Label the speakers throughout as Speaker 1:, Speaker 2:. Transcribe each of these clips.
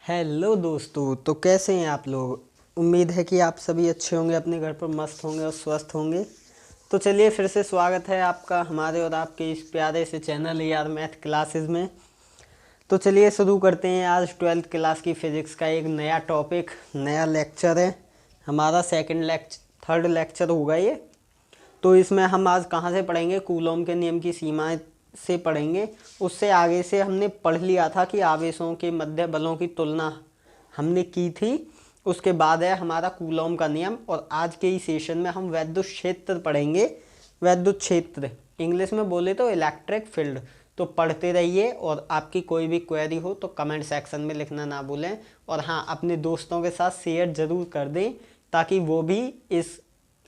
Speaker 1: Hello दोस्तों, तो कैसे हैं आप लोग। उम्मीद है कि आप सभी अच्छे होंगे, अपने घर पर मस्त होंगे और स्वस्थ होंगे। तो चलिए, फिर से स्वागत है आपका हमारे और आपके इस प्यारे से चैनल यार मैथ क्लासेस में। तो चलिए शुरू करते हैं। आज 12th क्लास की फिज़िक्स का एक नया टॉपिक, नया लेक्चर है हमारा। थर्ड लेक्चर होगा ये। तो इसमें हम आज कहाँ से पढ़ेंगे, कूलॉम के नियम की सीमाएं से पढ़ेंगे। उससे आगे से हमने पढ़ लिया था कि आवेशों के मध्य बलों की तुलना हमने की थी। उसके बाद है हमारा कूलॉम का नियम। और आज के इस सेशन में हम वैद्युत क्षेत्र पढ़ेंगे। वैद्युत क्षेत्र इंग्लिश में बोले तो इलेक्ट्रिक फील्ड। तो पढ़ते रहिए, और आपकी कोई भी क्वेरी हो तो कमेंट सेक्शन में लिखना ना भूलें। और हाँ, अपने दोस्तों के साथ शेयर ज़रूर कर दें ताकि वो भी इस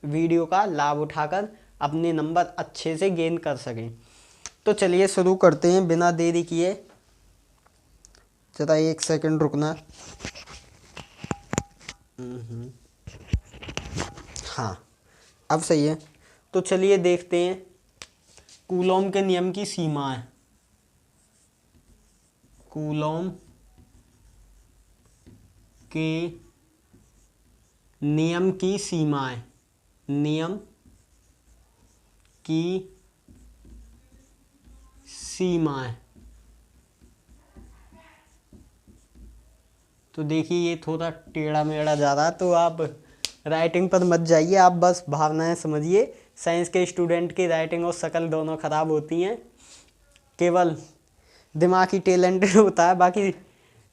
Speaker 1: वीडियो का लाभ उठाकर अपने नंबर अच्छे से गेन कर सकें। तो चलिए शुरू करते हैं बिना देरी किए। जरा एक सेकंड रुकना। हाँ, अब सही है। तो चलिए देखते हैं कूलॉम के नियम की सीमाएं। कूलॉम के नियम की सीमाएं। नियम की सीमाएं। तो देखिए, ये थोड़ा टेढ़ा मेढ़ा जा रहा है, तो आप राइटिंग पर मत जाइए, आप बस भावनाएं समझिए। साइंस के स्टूडेंट की राइटिंग और शक्ल दोनों खराब होती हैं। केवल दिमाग ही टैलेंटेड होता है, बाकी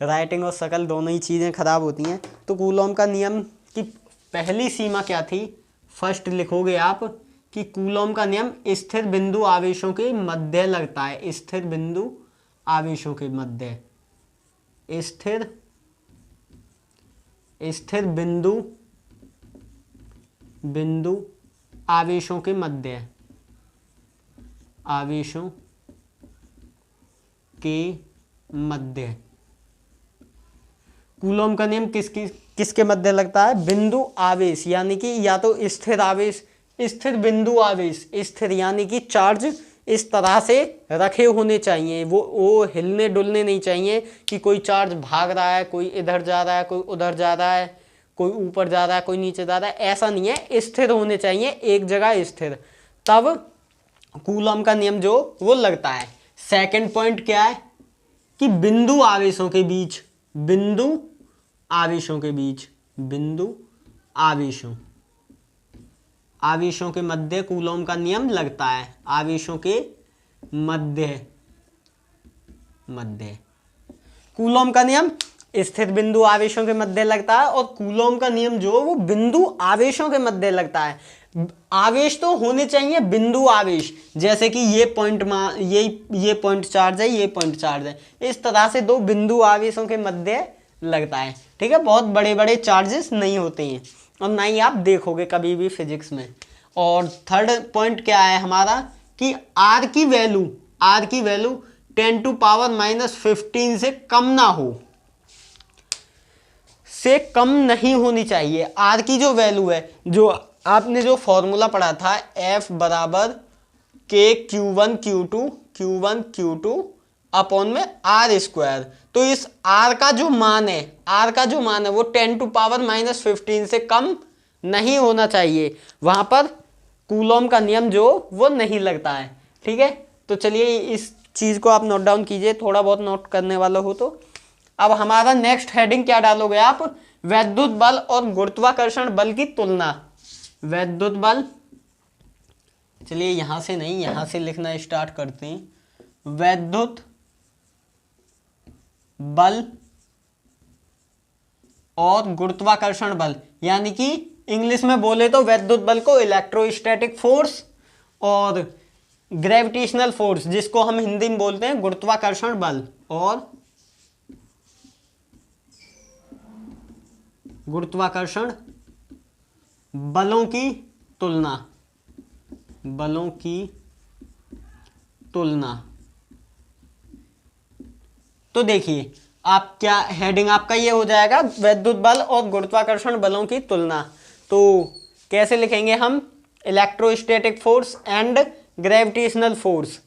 Speaker 1: राइटिंग और शक्ल दोनों ही चीज़ें खराब होती हैं। तो कूलॉम का नियम की पहली सीमा क्या थी, फर्स्ट लिखोगे आप कि कूलॉम का नियम स्थिर बिंदु आवेशों के मध्य लगता है। स्थिर बिंदु आवेशों के मध्य। स्थिर बिंदु आवेशों के मध्य। आवेशों के मध्य कूलॉम का नियम किसके मध्य लगता है, बिंदु आवेश, यानी कि या तो स्थिर आवेश, स्थिर बिंदु आवेश। स्थिर यानी कि चार्ज इस तरह से रखे होने चाहिए, वो हिलने डुलने नहीं चाहिए कि कोई चार्ज भाग रहा है, कोई इधर जा रहा है, कोई उधर जा रहा है, कोई ऊपर जा रहा है, कोई नीचे जा रहा है। ऐसा नहीं है, स्थिर होने चाहिए एक जगह स्थिर, तब कूलॉम का नियम जो वो लगता है। सेकंड पॉइंट क्या है कि बिंदु आवेशों के बीच, बिंदु आवेशों के बीच, बिंदु आवेशों के मध्य कूलॉम का नियम लगता है। आवेशों के मध्य कूलॉम का नियम स्थिर बिंदु आवेशों के मध्य लगता है, और कूलॉम का नियम जो वो बिंदु आवेशों के मध्य लगता है। आवेश तो होने चाहिए बिंदु आवेश, जैसे कि ये पॉइंट ये पॉइंट चार्ज है, ये पॉइंट चार्ज है। इस तरह से दो बिंदु आवेशों के मध्य लगता है। ठीक है, बहुत बड़े बड़े चार्जेस नहीं होते हैं, और ना ही आप देखोगे कभी भी फिजिक्स में। और थर्ड पॉइंट क्या है हमारा कि आर की वैल्यू 10⁻⁻15 से कम ना हो, से कम नहीं होनी चाहिए। आर की जो वैल्यू है, जो आपने जो फॉर्मूला पढ़ा था, F बराबर K Q1 Q2 अपॉन में R स्क्वायर। तो इस R का जो मान है, वो 10⁻⁻15 से कम नहीं होना चाहिए। वहां पर कूलॉम का नियम जो वो नहीं लगता है। ठीक है, तो चलिए इस चीज को आप नोट डाउन कीजिए, थोड़ा बहुत नोट करने वाला हो तो। अब हमारा नेक्स्ट हेडिंग क्या डालोगे आप, वैद्युत बल और गुरुत्वाकर्षण बल की तुलना। वैद्युत बल, चलिए यहां से नहीं, यहां से लिखना स्टार्ट करते हैं। वैद्युत बल और गुरुत्वाकर्षण बल, यानी कि इंग्लिश में बोले तो वैद्युत बल को इलेक्ट्रोस्टैटिक फोर्स, और ग्रेविटेशनल फोर्स जिसको हम हिंदी में बोलते हैं गुरुत्वाकर्षण बल, और गुरुत्वाकर्षण बलों की तुलना। तो देखिए, आप क्या हेडिंग आपका ये हो जाएगा, वैद्युत बल और गुरुत्वाकर्षण बलों की तुलना। तो कैसे लिखेंगे हम, electrostatic force and gravitational force.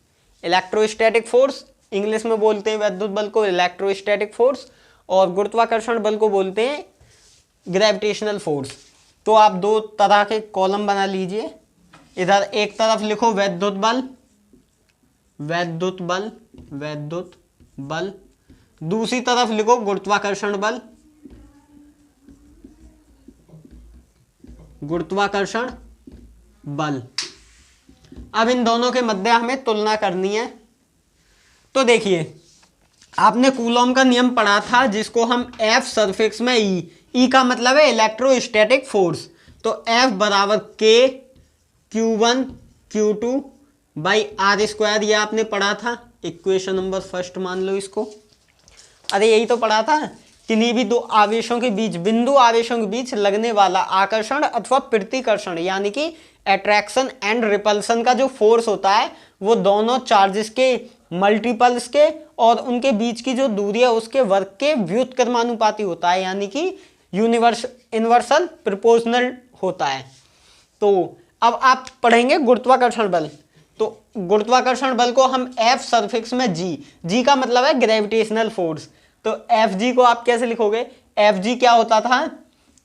Speaker 1: Electrostatic force English में बोलते हैं वैद्युत बल को इलेक्ट्रोस्टैटिक फोर्स, और गुरुत्वाकर्षण बल को बोलते हैं ग्रेविटेशनल फोर्स। तो आप दो तरह के कॉलम बना लीजिए। इधर एक तरफ लिखो वैद्युत बल, वैद्युत बल, वैद्युत बल, दूसरी तरफ लिखो गुरुत्वाकर्षण बल, गुरुत्वाकर्षण बल। अब इन दोनों के मध्य हमें तुलना करनी है। तो देखिए, आपने कूलॉम का नियम पढ़ा था जिसको हम F सरफिक्स में E का मतलब है इलेक्ट्रोस्टैटिक फोर्स। तो F बराबर K Q1 Q2 by R square, ये आपने पढ़ा था। इक्वेशन नंबर फर्स्ट मान लो इसको। अरे यही तो पढ़ा था, किन्हीं भी दो आवेशों के बीच, बिंदु आवेशों के बीच लगने वाला आकर्षण अथवा प्रतिकर्षण यानी कि अट्रैक्शन एंड रिपल्सन का जो फोर्स होता है वो दोनों चार्जेस के मल्टीपल्स के और उनके बीच की जो दूरी है उसके वर्ग के व्युत्क्रमानुपाती होता है, यानी कि इनवर्सल प्रोपोर्शनल होता है। तो अब आप पढ़ेंगे गुरुत्वाकर्षण बल। तो गुरुत्वाकर्षण बल को हम F सरफिक्स में G का मतलब है ग्रेविटेशनल फोर्स। तो Fg को आप कैसे लिखोगे? Fg क्या होता था?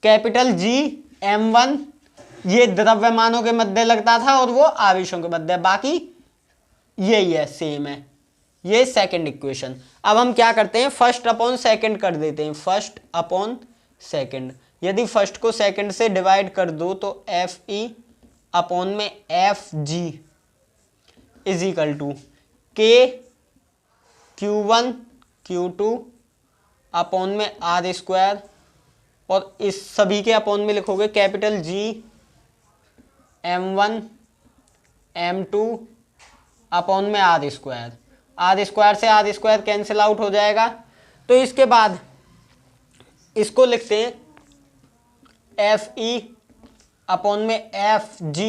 Speaker 1: कैपिटल G m1, ये द्रव्यमानों के मध्य लगता था और वो आवेशों के मध्य, बाकी यही है, सेम है। ये सेकंड इक्वेशन। अब हम क्या करते हैं, फर्स्ट अपॉन सेकंड कर देते हैं, फर्स्ट अपॉन सेकंड। यदि फर्स्ट को सेकंड से डिवाइड कर दो तो Fe अपॉन में Fg is equal to K Q1 Q2 upon में आर स्क्वायर, और इस सभी के अपॉन में लिखोगे capital G m1 m2 upon में आर स्क्वायर। आर स्क्वायर से आर स्क्वायर कैंसिल आउट हो जाएगा। तो इसके बाद इसको लिखते हैं Fe अपॉन में Fg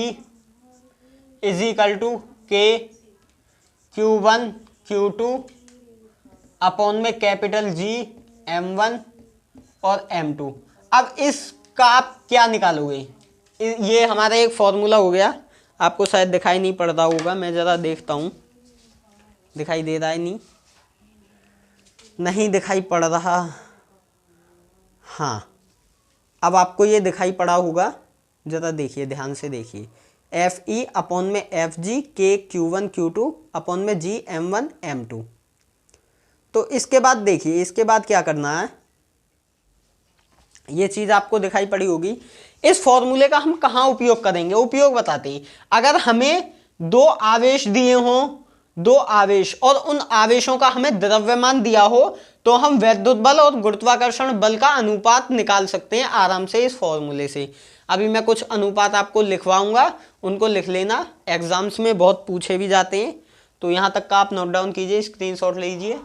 Speaker 1: is equal to K Q1 Q2 upon में कैपिटल G m1 और m2। अब इसका आप क्या निकालोगे? ये हमारा एक फॉर्मूला हो गया, आपको शायद दिखाई नहीं पड़ रहा होगा, मैं ज़रा देखता हूँ, दिखाई दे रहा है? नहीं दिखाई पड़ रहा। हाँ, अब आपको ये दिखाई पड़ा होगा, ज़रा देखिए, ध्यान से देखिए। Fe अपॉन में Fg K Q1 Q2 upon में G m1 m2। तो इसके बाद देखिए, इसके बाद क्या करना है, ये चीज़ आपको दिखाई पड़ी होगी। इस फॉर्मूले का हम कहाँ उपयोग करेंगे, उपयोग बताते हैं। अगर हमें दो आवेश दिए हों, दो आवेश, और उन आवेशों का हमें द्रव्यमान दिया हो, तो हम वैद्युत बल और गुरुत्वाकर्षण बल का अनुपात निकाल सकते हैं आराम से इस फॉर्मूले से। अभी मैं कुछ अनुपात आपको लिखवाऊंगा, उनको लिख लेना, एग्जाम्स में बहुत पूछे भी जाते हैं। तो यहाँ तक का आप नोट डाउन कीजिए, स्क्रीनशॉट लीजिए।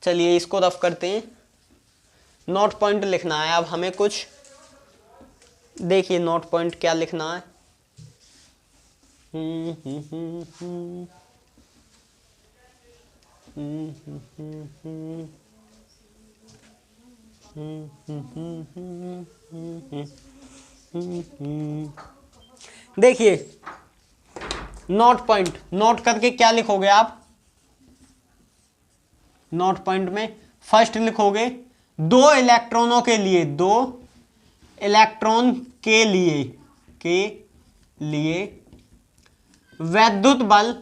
Speaker 1: चलिए इसको रफ करते हैं। नोट पॉइंट लिखना है अब हमें कुछ, देखिए नोट पॉइंट क्या लिखना है। देखिए नोट पॉइंट, नोट करके क्या लिखोगे आप? नोट पॉइंट में फर्स्ट लिखोगे दो इलेक्ट्रॉनों के लिए, दो इलेक्ट्रॉन के लिए वैद्युत बल,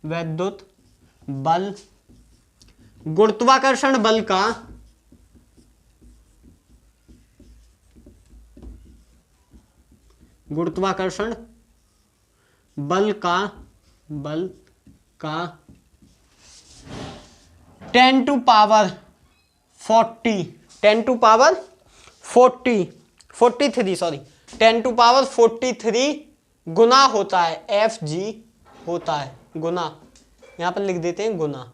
Speaker 1: वैद्युत बल गुरुत्वाकर्षण बल का गुरुत्वाकर्षण बल का 10 to power 40, 10 to power 43 sorry 10 to power 43 गुना होता है, Fg होता है, गुना, यहां पर लिख देते हैं गुना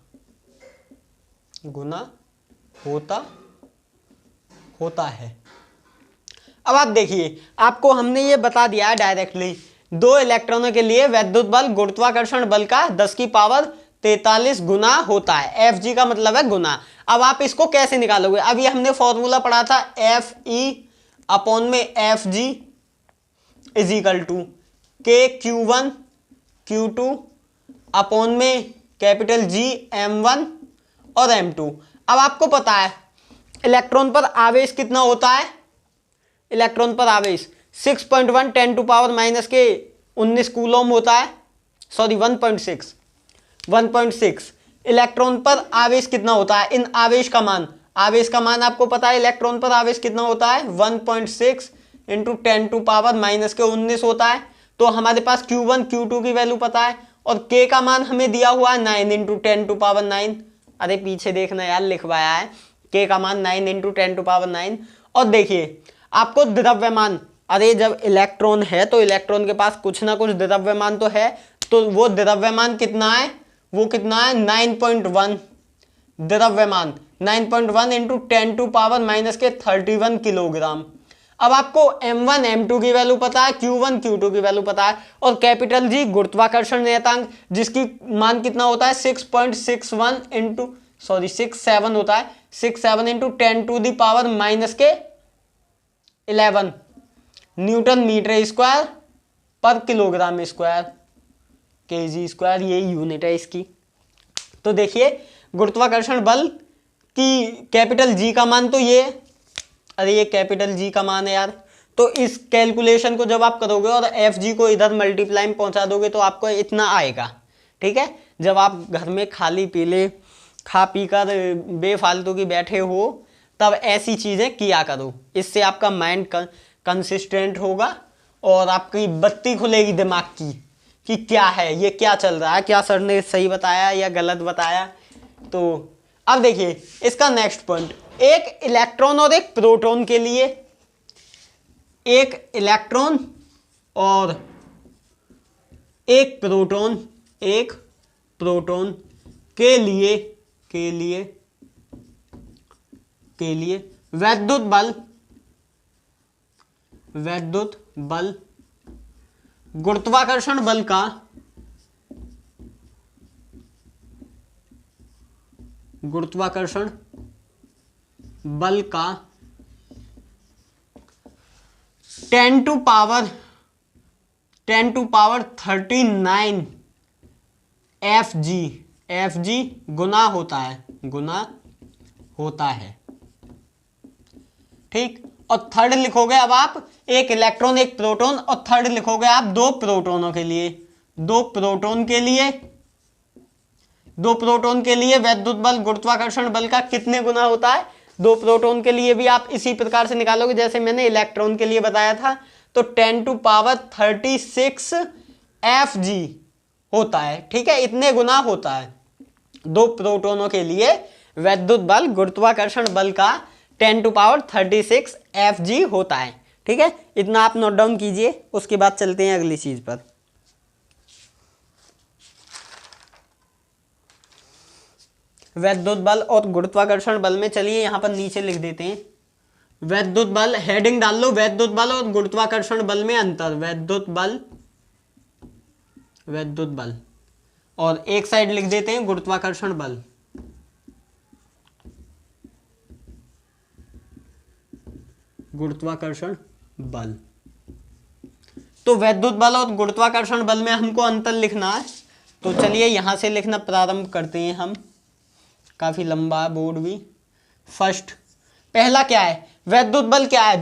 Speaker 1: होता है। अब आप देखिए, आपको हमने ये बता दिया है डायरेक्टली, दो इलेक्ट्रॉनों के लिए वैद्युत बल गुरुत्वाकर्षण बल का 10 की पावर 43 गुना होता है। Fg का मतलब है गुना। अब आप इसको कैसे निकालोगे? अभी हमने फॉर्मूला पढ़ा था Fe अपॉन में Fg is equal to K Q1 Q2 upon में कैपिटल G m1 और m2। अब आपको पता है इलेक्ट्रॉन पर आवेश कितना होता है, इलेक्ट्रॉन पर आवेश 6.1 10 टू पावर माइनस के 19 कूलम होता है, सॉरी 1.6 इलेक्ट्रॉन पर आवेश कितना होता है। इन आवेश का मान आपको पता है, इलेक्ट्रॉन पर आवेश कितना होता है 1.6 इंटू 10 टू पावर माइनस के 19 होता है। तो हमारे पास Q1 Q2 की वैल्यू पता है और K का मान हमें दिया हुआ है 9 इंटू 10 टू पावर 9। अरे पीछे देखना यार, लिखवाया है K का मान 9 इंटू 10 टू पावर 9। और देखिए आपको द्रव्यमान, अरे जब इलेक्ट्रॉन है तो इलेक्ट्रॉन के पास कुछ ना कुछ द्रव्यमान तो है, तो वो द्रव्यमान कितना है, वो कितना है 9.1 द्रव्यमान 9.1 इंटू 10 टू पावर माइनस के 31 किलोग्राम। अब आपको m1 m2 की वैल्यू पता है, q1 q2 की वैल्यू पता है और कैपिटल G गुरुत्वाकर्षण नियतांक जिसकी मान कितना होता है 6.61 इंटू 67 होता है, 67 into 10 to the power minus के 11 न्यूटन मीटर स्क्वायर पर किलोग्राम स्क्वायर, केजी स्क्वायर, ये यूनिट है इसकी। तो देखिए गुरुत्वाकर्षण बल की कैपिटल G का मान तो ये, अरे ये कैपिटल G का मान है यार। तो इस कैलकुलेशन को जब आप करोगे और FG को इधर मल्टीप्लाई में पहुंचा दोगे तो आपको इतना आएगा, ठीक है। जब आप घर में खाली पीले खा पी कर बेफालतू की बैठे हो तब ऐसी चीज़ें किया करो, इससे आपका माइंड कंसिस्टेंट होगा और आपकी बत्ती खुलेगी दिमाग की कि क्या है ये, क्या चल रहा है, क्या सर ने सही बताया या गलत बताया। तो अब देखिए इसका नेक्स्ट पॉइंट, एक इलेक्ट्रॉन और एक प्रोटॉन के लिए, एक इलेक्ट्रॉन और एक प्रोटॉन के लिए वैद्युत बल गुरुत्वाकर्षण बल का 10 टू पावर 39 FG गुना होता है, ठीक। और थर्ड लिखोगे अब आप एक इलेक्ट्रॉन एक प्रोटॉन, और थर्ड लिखोगे आप दो प्रोटॉन के लिए वैद्युत बल गुरुत्वाकर्षण बल का कितने गुना होता है। दो प्रोटॉन के लिए भी आप इसी प्रकार से निकालोगे जैसे मैंने इलेक्ट्रॉन के लिए बताया था। तो 10 टू पावर 36 FG होता है, ठीक है, इतने गुना होता है। दो प्रोटॉनों के लिए वैद्युत बल गुरुत्वाकर्षण बल का 10 टू पावर 36 FG होता है, ठीक है। इतना आप नोट डाउन कीजिए, उसके बाद चलते हैं अगली चीज पर। वैद्युत बल और गुरुत्वाकर्षण बल में, चलिए यहां पर नीचे लिख देते हैं वैद्युत बल, हेडिंग डाल लो वैद्युत बल और गुरुत्वाकर्षण बल में अंतर, वैद्युत बल और एक साइड लिख देते हैं गुरुत्वाकर्षण बल। तो वैद्युत बल और गुरुत्वाकर्षण बल में हमको अंतर लिखना है, तो चलिए यहां से लिखना प्रारंभ करते हैं हम। काफी लंबा बोर्ड भी। फर्स्ट पहला क्या है, वैद्युत बल क्या है,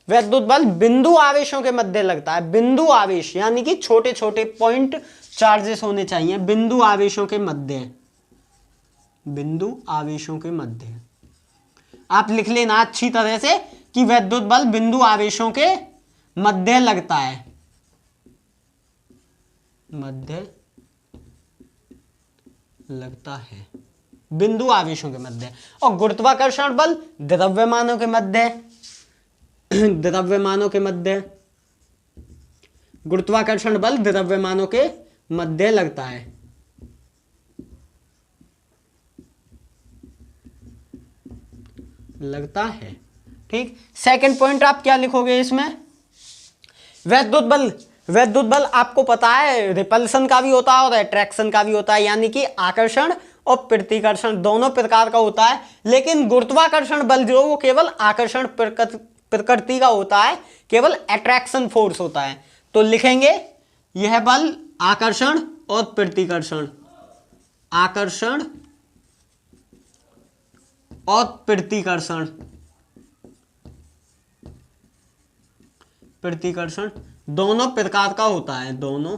Speaker 1: वैद्युत बल बिंदु आवेशों के मध्य लगता है। बिंदु आवेश यानी कि छोटे छोटे पॉइंट चार्जेस होने चाहिए, बिंदु आवेशों के मध्य। आप लिख लेना अच्छी तरह से कि वैद्युत बल बिंदु आवेशों के मध्य लगता है, बिंदु आवेशों के मध्य। और गुरुत्वाकर्षण बल द्रव्यमानों के मध्य, गुरुत्वाकर्षण बल द्रव्यमानों के मध्य लगता है। ठीक। सेकंड पॉइंट आप क्या लिखोगे इसमें, वैद्युत बल आपको पता है रिपल्सन का भी होता है और अट्रैक्शन का भी होता है, यानी कि आकर्षण और प्रतिकर्षण दोनों प्रकार का होता है। लेकिन गुरुत्वाकर्षण बल जो वो केवल आकर्षण प्रकृति का होता है, केवल अट्रैक्शन फोर्स होता है। तो लिखेंगे यह बल आकर्षण और प्रतिकर्षण, आकर्षण और प्रतिकर्षण, प्रतिकर्षण दोनों प्रकार का होता है, दोनों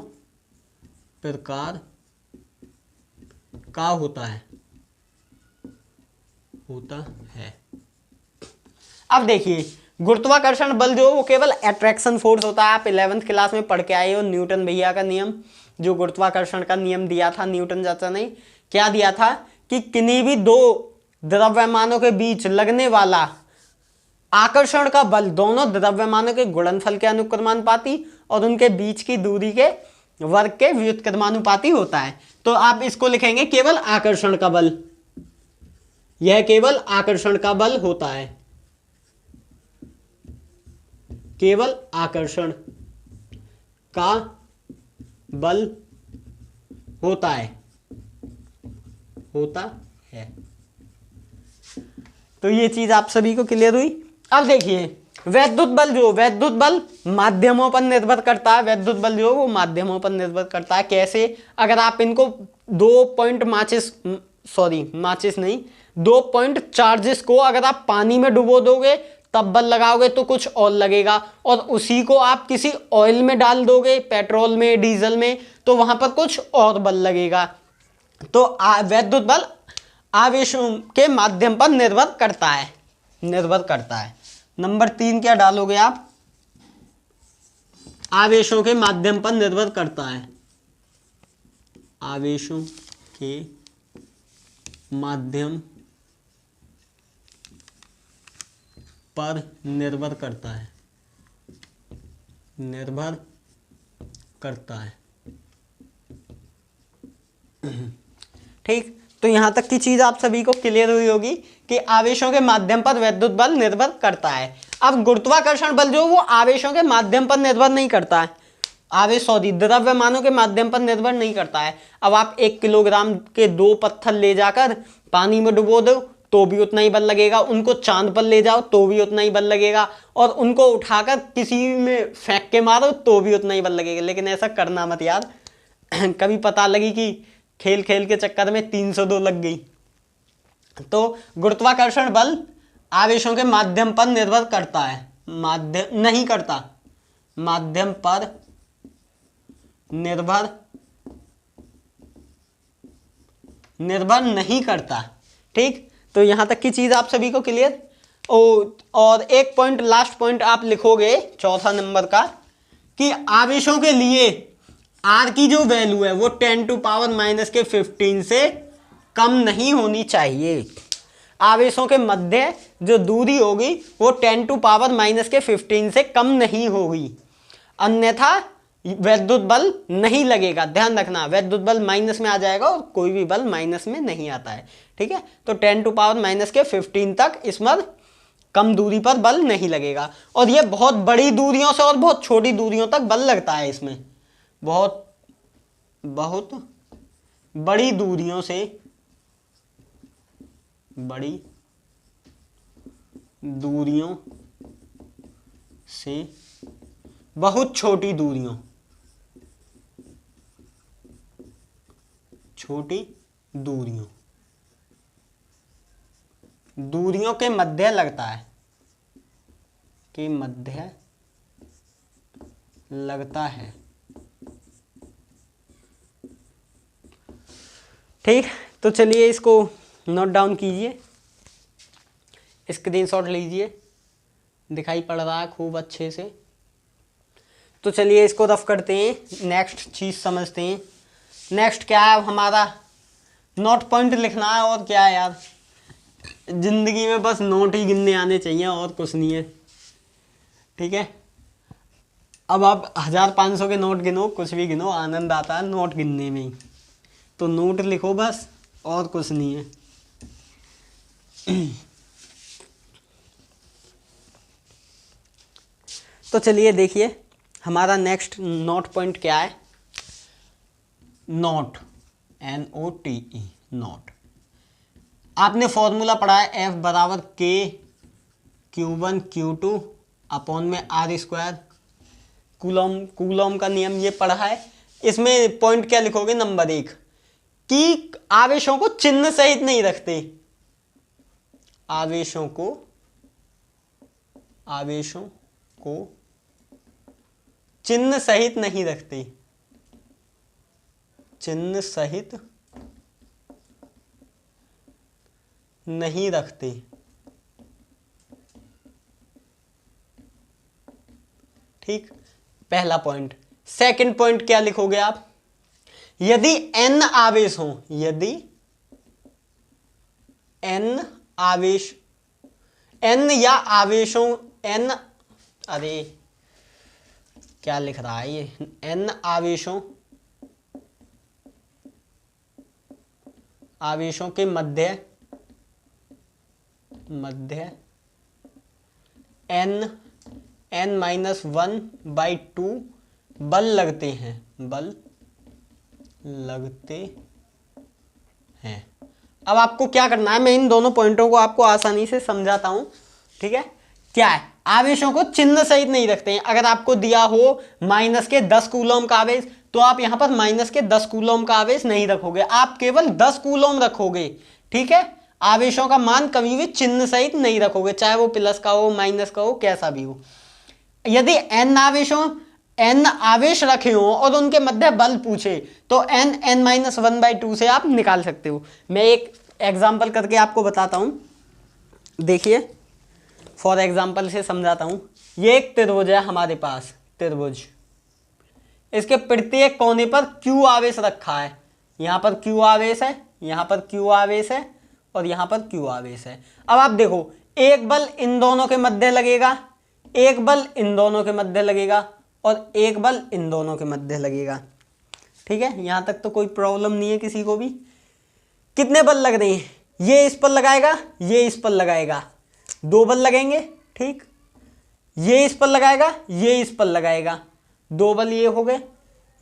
Speaker 1: प्रकार का होता है, अब देखिए गुरुत्वाकर्षण बल जो वो केवल अट्रैक्शन फोर्स होता है। आप 11th क्लास में पढ़ के आए हो न्यूटन भैया का नियम, जो गुरुत्वाकर्षण का नियम दिया था न्यूटन चाचा ने, क्या दिया था कि किन्हीं भी दो द्रव्यमानों के बीच लगने वाला आकर्षण का बल दोनों द्रव्यमानों के गुणनफल के अनुक्रमानुपाती और उनके बीच की दूरी के वर्ग के व्युत्क्रमानुपाती होता है। तो आप इसको लिखेंगे केवल आकर्षण का बल, यह केवल आकर्षण का बल होता है, केवल आकर्षण का बल होता है, तो ये चीज आप सभी को क्लियर हुई। अब देखिए वैद्युत बल, जो वैद्युत बल माध्यमों पर निर्भर करता है, वैद्युत बल जो वो माध्यमों पर निर्भर करता है। कैसे? अगर आप इनको 2 पॉइंट चार्जेस को अगर आप पानी में डुबो दोगे तब बल लगाओगे तो कुछ और लगेगा, और उसी को आप किसी ऑयल में डाल दोगे, पेट्रोल में, डीजल में, तो वहां पर कुछ और बल लगेगा। तो वैद्युत बल आवेशों के माध्यम पर निर्भर करता है, नंबर 3 क्या डालोगे आप? आवेशों के माध्यम पर निर्भर करता है, आवेशों के माध्यम पर निर्भर करता है, ठीक। तो यहां तक की चीज आप सभी को क्लियर हुई होगी कि आवेशों के माध्यम पर वैद्युत बल निर्भर करता है। अब गुरुत्वाकर्षण बल जो वो आवेशों के माध्यम पर निर्भर नहीं करता है, द्रव्यमानों के माध्यम पर निर्भर नहीं करता है। अब आप 1 किलोग्राम के 2 पत्थर ले जाकर पानी में डुबो दो तो भी उतना ही बल लगेगा, उनको चांद पर ले जाओ तो भी उतना ही बल लगेगा, और उनको उठाकर किसी में फेंक के मारो तो भी उतना ही बल लगेगा। लेकिन ऐसा करना मत यार कभी पता लगी कि खेल खेल के चक्कर में 302 लग गई। तो गुरुत्वाकर्षण बल आवेशों के माध्यम पर निर्भर करता है, माध्यम पर निर्भर नहीं करता, ठीक। तो यहां तक की चीज आप सभी को क्लियर। और एक पॉइंट, लास्ट पॉइंट आप लिखोगे 4 नंबर का, कि आवेशों के लिए आर की जो वैल्यू है वो 10⁻⁻15 से कम नहीं होनी चाहिए। आवेशों के मध्य जो दूरी होगी वो 10⁻⁻15 से कम नहीं होगी, अन्यथा वैद्युत बल नहीं लगेगा। ध्यान रखना, वैद्युत बल माइनस में आ जाएगा और कोई भी बल माइनस में नहीं आता है, ठीक है। तो 10⁻⁻15 तक इस पर कम दूरी पर बल नहीं लगेगा। और ये बहुत बड़ी दूरियों से और बहुत छोटी दूरियों तक बल लगता है इसमें, बहुत बड़ी दूरियों से, बहुत छोटी दूरियों के मध्य लगता है, ठीक। तो चलिए इसको नोट डाउन कीजिए, स्क्रीनशॉट लीजिए, दिखाई पड़ रहा है खूब अच्छे से। तो चलिए इसको रफ करते हैं, नेक्स्ट चीज समझते हैं। नेक्स्ट क्या है हमारा? नोट पॉइंट लिखना है, और क्या है यार, जिंदगी में बस नोट ही गिनने आने चाहिए और कुछ नहीं है, ठीक है। अब आप 1500 के नोट गिनो, कुछ भी गिनो, आनंद आता है नोट गिनने में ही। तो नोट लिखो बस, और कुछ नहीं है। तो चलिए देखिए हमारा नेक्स्ट नोट पॉइंट क्या है। Note, NOTE, note. आपने फॉर्मूला पढ़ा है F बराबर K Q1 Q2 अपॉन में R², कूलॉम का नियम ये पढ़ा है। इसमें पॉइंट क्या लिखोगे? नंबर 1 कि आवेशों को चिन्ह सहित नहीं रखते, आवेशों को चिन्ह सहित नहीं रखते, चिन्ह सहित नहीं रखते। ठीक, पहला पॉइंट। सेकंड पॉइंट क्या लिखोगे आप? यदि n आवेश हो, यदि n आवेश, n या आवेशों, n, अरे क्या लिख रहा है ये, n आवेशों के मध्य n-1/2 बल लगते हैं, बल लगते हैं। अब आपको क्या करना है, मैं इन दोनों पॉइंटों को आपको आसानी से समझाता हूं। ठीक है, क्या है? आवेशों को चिन्ह सहित नहीं रखते हैं। अगर आपको दिया हो माइनस के 10 कूलम का आवेश, तो आप यहां पर माइनस के 10 कूलम का आवेश नहीं रखोगे, आप केवल 10 कूलम रखोगे। ठीक है, आवेशों का मान कभी भी चिन्ह सहित नहीं रखोगे, चाहे वो प्लस का हो, माइनस का हो, कैसा भी हो। यदि n आवेश रखे हो और उनके मध्य बल पूछे, तो n-1/2 से आप निकाल सकते हो। मैं एक एग्जांपल करके आपको बताता हूं, देखिए, फॉर एग्जांपल से समझाता हूं। ये एक त्रिभुज है हमारे पास, त्रिभुज, इसके प्रत्येक कोने पर q आवेश रखा है। यहां पर q आवेश है, यहां पर q आवेश है, और यहां पर q आवेश है। अब आप देखो, एक बल इन दोनों के मध्य लगेगा, एक बल इन दोनों के मध्य लगेगा, और एक बल इन दोनों के मध्य लगेगा। ठीक है, यहां तक तो कोई प्रॉब्लम नहीं है किसी को भी। कितने बल लग रहे हैं? ये इस पर लगाएगा, ये इस पर लगाएगा, 2 बल लगेंगे। ठीक, ये इस पर लगाएगा, ये इस पर लगाएगा, 2 बल ये हो गए।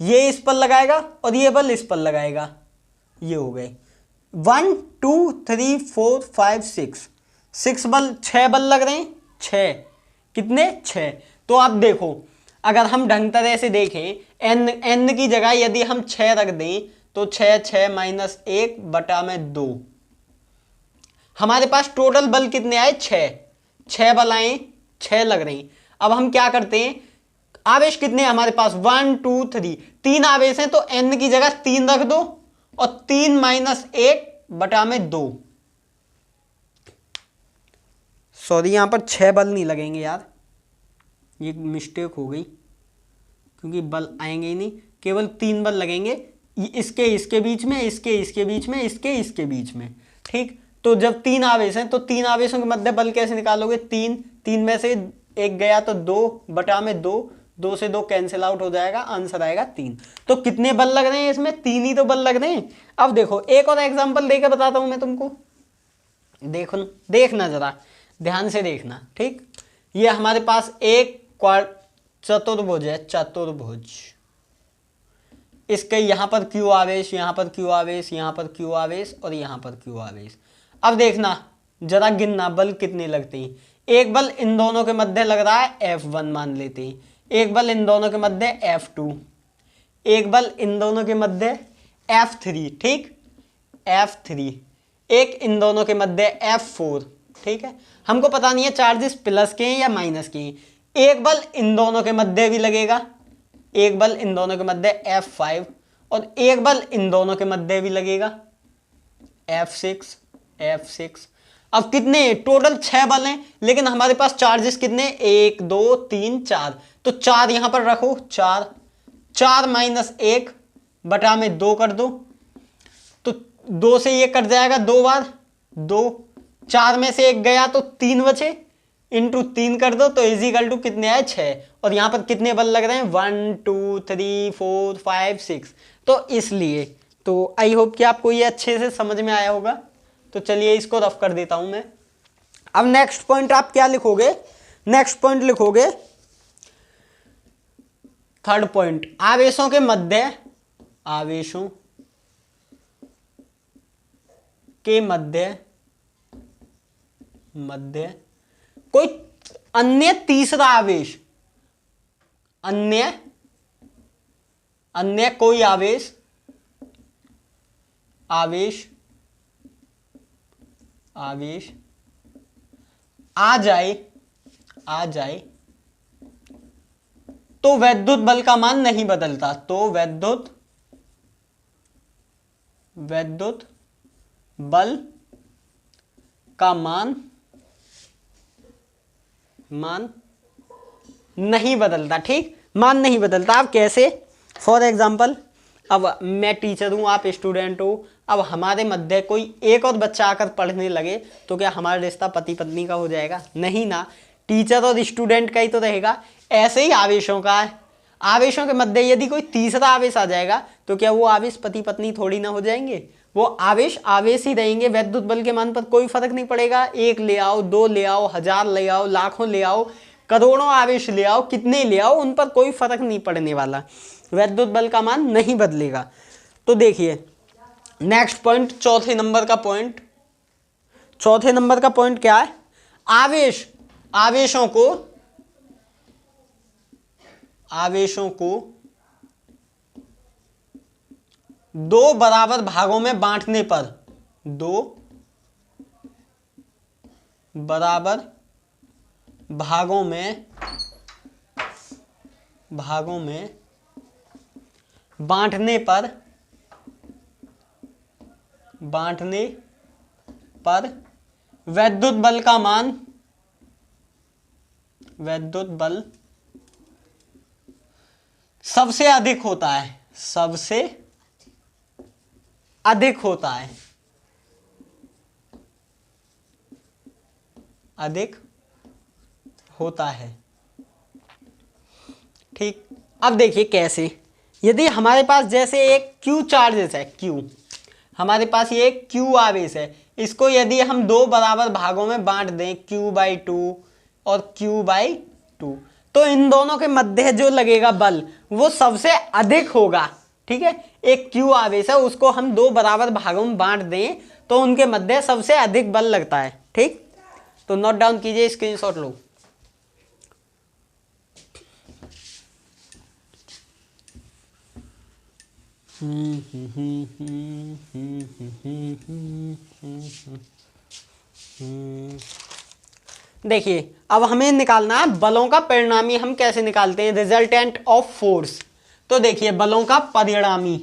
Speaker 1: ये इस पर लगाएगा और ये बल इस पर लगाएगा, ये हो गए 1 2 3 4 5 6 बल, 6 बल लग रहे हैं, 6, कितने? 6। तो आप देखो, अगर हम ढंग तरह से देखें, n की जगह यदि हम 6 रख दें, तो 6 माइनस 1/2। हमारे पास टोटल बल कितने आए? 6 बल आए, 6 लग रही। अब हम क्या करते हैं, आवेश कितने हैं हमारे पास? 1 2 3, 3 आवेश हैं, तो n की जगह 3 रख दो, और 3 माइनस 1/2। सॉरी, यहां पर 6 बल नहीं लगेंगे यार, ये मिस्टेक हो गई, क्योंकि बल आएंगे ही नहीं, केवल 3 बल लगेंगे, इसके बीच में, इसके बीच में, इसके बीच में। ठीक, तो जब 3 आवेश हैं, तो 3 आवेशों के मध्य बल कैसे निकालोगे? 3 में से 1 गया तो 2/2, 2 से 2 कैंसिल आउट हो जाएगा, आंसर आएगा 3। तो कितने बल लग रहे हैं इसमें? 3 ही तो बल लग रहे हैं। अब देखो, एक और एग्जाम्पल देकर बताता हूं मैं तुमको, देखना जरा ध्यान से देखना। ठीक, ये हमारे पास एक चतुर्भुज है, चतुर्भुज, इसके यहां पर q आवेश, यहां पर q आवेश, यहां पर q आवेश, और यहां पर q आवेश। अब देखना जरा, गिनना बल कितने लगते हैं। एक बल इन दोनों के मध्य लग रहा है, F1 मान लेते हैं। एक बल इन दोनों के मध्य F2, एक बल इन दोनों के मध्य F3। ठीक, F3, एक इन दोनों के मध्य F4। ठीक है, हमको पता नहीं है चार्जेस प्लस के हैं या माइनस के हैं। एक बल इन दोनों के मध्य भी लगेगा, एक बल इन दोनों के मध्य F5, और एक बल इन दोनों के मध्य भी लगेगा, F6। अब कितने? टोटल 6 बल हैं, लेकिन हमारे पास चार्जेस कितने? 1 2 3 4, तो 4 यहां पर रखो, 4 माइनस 1/2 कर दो, तो 2 से ये कट जाएगा 2 बार, 2, 4 में से 1 गया तो 3 बचे, इंटू 3 कर दो, तो इजिकल टू कितने आए? 6। और यहां पर कितने बल लग रहे हैं? 1 2 3 4 5 6। तो इसलिए, तो आई होप कि आपको ये अच्छे से समझ में आया होगा। तो चलिए इसको रफ कर देता हूं मैं। अब नेक्स्ट पॉइंट आप क्या लिखोगे? नेक्स्ट पॉइंट लिखोगे, थर्ड पॉइंट, आवेशों के मध्य, आवेशों के मध्य कोई अन्य तीसरा आवेश, अन्य कोई आवेश आ जाए तो वैद्युत बल का मान नहीं बदलता, तो वैद्युत बल का मान नहीं बदलता। ठीक, मान नहीं बदलता। अब कैसे? फॉर एग्जाम्पल, अब मैं टीचर हूं, आप स्टूडेंट हो, अब हमारे मध्य कोई एक और बच्चा आकर पढ़ने लगे तो क्या हमारा रिश्ता पति पत्नी का हो जाएगा? नहीं ना, टीचर और स्टूडेंट का ही तो रहेगा। ऐसे ही आवेशों का है, आवेशों के मध्य यदि कोई तीसरा आवेश आ जाएगा तो क्या वो आवेश पति पत्नी थोड़ी ना हो जाएंगे? वो आवेश आवेश ही रहेंगे। वैद्युत बल के मान पर कोई फर्क नहीं पड़ेगा। एक ले आओ, दो ले आओ, हजार ले आओ, लाखों ले आओ, करोड़ों आवेश ले आओ, कितने ले आओ, उन पर कोई फर्क नहीं पड़ने वाला। वैद्युत बल का मान नहीं बदलेगा। तो देखिए नेक्स्ट पॉइंट, चौथे नंबर का पॉइंट क्या है? आवेशों को दो बराबर भागों में बांटने पर, दो बराबर भागों में बांटने पर वैद्युत बल सबसे अधिक होता है, अधिक होता है। ठीक, अब देखिए कैसे। यदि हमारे पास जैसे एक Q चार्जेस है, Q हमारे पास ये एक Q आवेश है, इसको यदि हम दो बराबर भागों में बांट दें, Q/2 और Q/2, तो इन दोनों के मध्य जो लगेगा बल वो सबसे अधिक होगा। ठीक है, एक Q आवेश है, उसको हम दो बराबर भागों में बांट दें तो उनके मध्य सबसे अधिक बल लगता है। ठीक, तो नोट डाउन कीजिए, स्क्रीनशॉट लो। देखिए अब हमें निकालना है बलों का परिणामी। हम कैसे निकालते हैं? Resultant of force. तो देखिए बलों का परिणामी,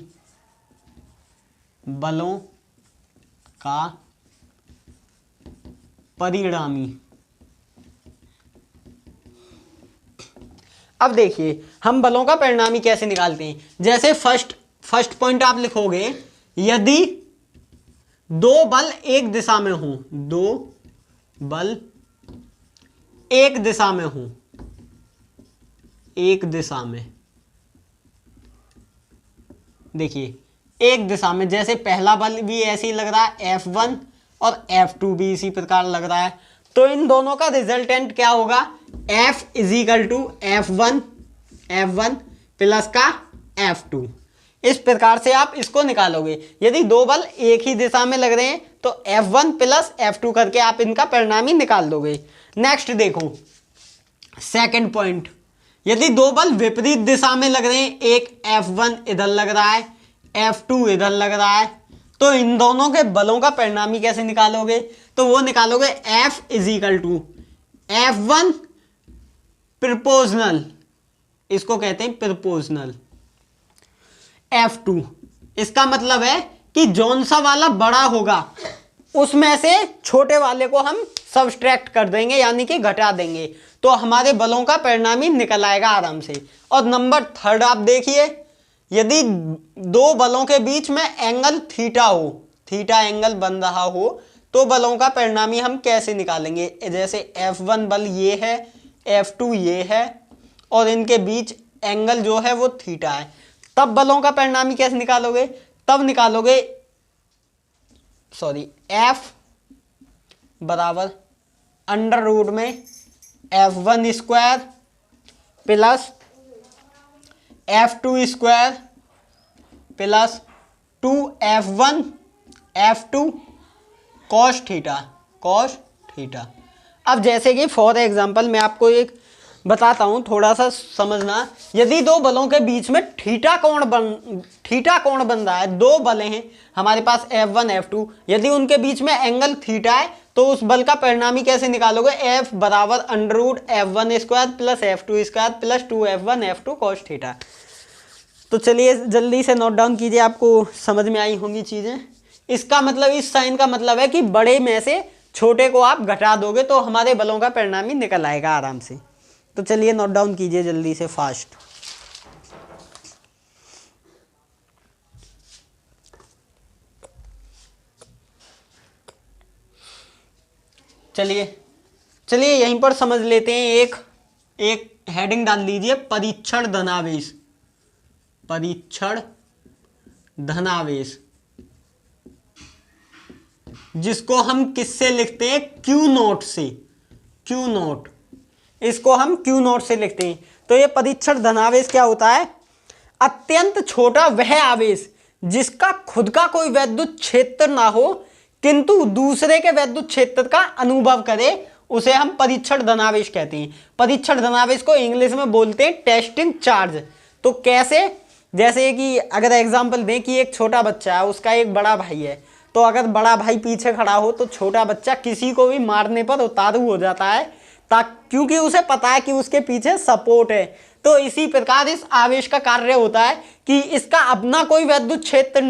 Speaker 1: अब देखिए हम बलों का परिणामी कैसे निकालते हैं। जैसे फर्स्ट पॉइंट आप लिखोगे, यदि दो बल एक दिशा में हों, दो बल एक दिशा में हों, एक दिशा में, देखिए एक दिशा में, जैसे पहला बल भी ऐसे ही लग रहा है F1 और F2 भी इसी प्रकार लग रहा है, तो इन दोनों का रिजल्टेंट क्या होगा? F = F1 प्लस का F2। इस प्रकार से आप इसको निकालोगे। यदि दो बल एक ही दिशा में लग रहे हैं तो F1 प्लस F2 करके आप इनका परिणामी निकाल दोगे। नेक्स्ट देखो सेकंड पॉइंट, यदि दो बल विपरीत दिशा में लग रहे हैं, एक F1 इधर लग रहा है, F2 इधर लग रहा है, तो इन दोनों के बलों का परिणामी कैसे निकालोगे? तो वो निकालोगे F = F1 प्रोपोर्शनल, इसको कहते हैं प्रोपोर्शनल F2। इसका मतलब है कि जौन सा वाला बड़ा होगा उसमें से छोटे वाले को हम सब्सट्रैक्ट कर देंगे, यानी कि घटा देंगे, तो हमारे बलों का परिणामी निकल आएगा आराम से। और नंबर थर्ड आप देखिए, यदि दो बलों के बीच में एंगल थीटा हो, थीटा एंगल बन रहा हो, तो बलों का परिणामी हम कैसे निकालेंगे? जैसे F1 बल ये है, F2 ये है, और इनके बीच एंगल जो है वो थीटा है, तब बलों का परिणामी कैसे निकालोगे? तब निकालोगे F बराबर √ F1² plus F2² plus 2F1 F2 cos theta. अब जैसे कि फॉर एग्जांपल मैं आपको एक बताता हूं, थोड़ा सा समझना। यदि दो बलों के बीच में थीटा कोण बन रहा है, दो बल हैं हमारे पास F1 F2, यदि उनके बीच में एंगल थीटा है तो उस बल का परिणामी कैसे निकालोगे, F बराबर under root F1 square plus F2 square plus 2F1 F2 cos theta. तो चलिए जल्दी से नोट डाउन कीजिए, आपको समझ में आई होंगी चीजें। इसका मतलब, इस साइन का मतलब है कि बड़े में से छोटे को आप घटा दोगे तो हमारे बलों का परिणामी निकल आएगा आराम से। तो चलिए नोट डाउन कीजिए जल्दी से फास्ट। चलिए यहीं पर समझ लेते हैं, एक हेडिंग डाल लीजिए, परीक्षण धनावेश। परीक्षण धनावेश जिसको हम किससे लिखते हैं, क्यू नोट से। क्यू नोट, इसको हम क्यू नोट से लिखते हैं। तो ये परीक्षण धनावेश क्या होता है, अत्यंत छोटा वह आवेश जिसका खुद का कोई वैद्युत क्षेत्र ना हो किंतु दूसरे के वैद्युत क्षेत्र का अनुभव करे, उसे हम परीक्षण धनावेश कहते हैं। परीक्षण धनावेश को इंग्लिश में बोलते हैं टेस्टिंग चार्ज। तो कैसे, जैसे कि अगर एग्जांपल दें कि एक छोटा बच्चा है, उसका एक बड़ा भाई है, तो अगर बड़ा भाई पीछे खड़ा हो तो छोटा बच्चा किसी को भी मारने पर उतारू हो जाता है, क्योंकि उसे पता है कि उसके पीछे सपोर्ट है। तो इसी प्रकार इस आवेश का कार्य होता है कि इसका अपना कोई वैद्युत क्षेत्र नहीं